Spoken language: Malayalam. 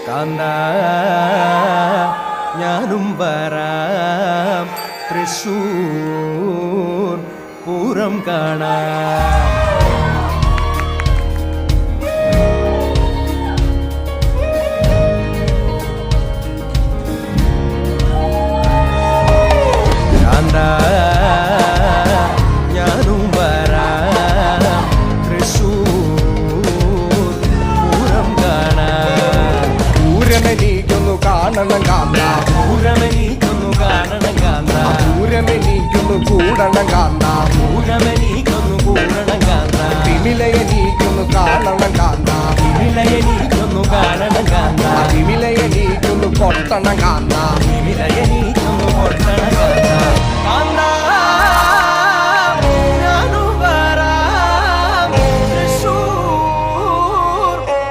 കാന്ത ഞാനും വരാം തൃശൂർ പൂരം കാണാം. കാന്ത ഞാനും വരാം തൃശൂർ പൂരം കാണാം. പൂരമെനിക്കൊന്നു കാണണം കാന്ത, പൂരമെനിക്കൊന്നു കാണണം കാന്ത, പൂരമെനിക്കൊന്നു കൂടണം കാന്ത, പൂരമെനിക്കൊന്നു കൂടണം കാന്ത, തിമിലയെനിക്കൊന്നു കാണണം കാന്ത, വിലയെനിക്കൊന്നു കാണണം കാന്ത, തിമിലയെനിക്കൊന്നു കൊട്ടണം കാന്ത,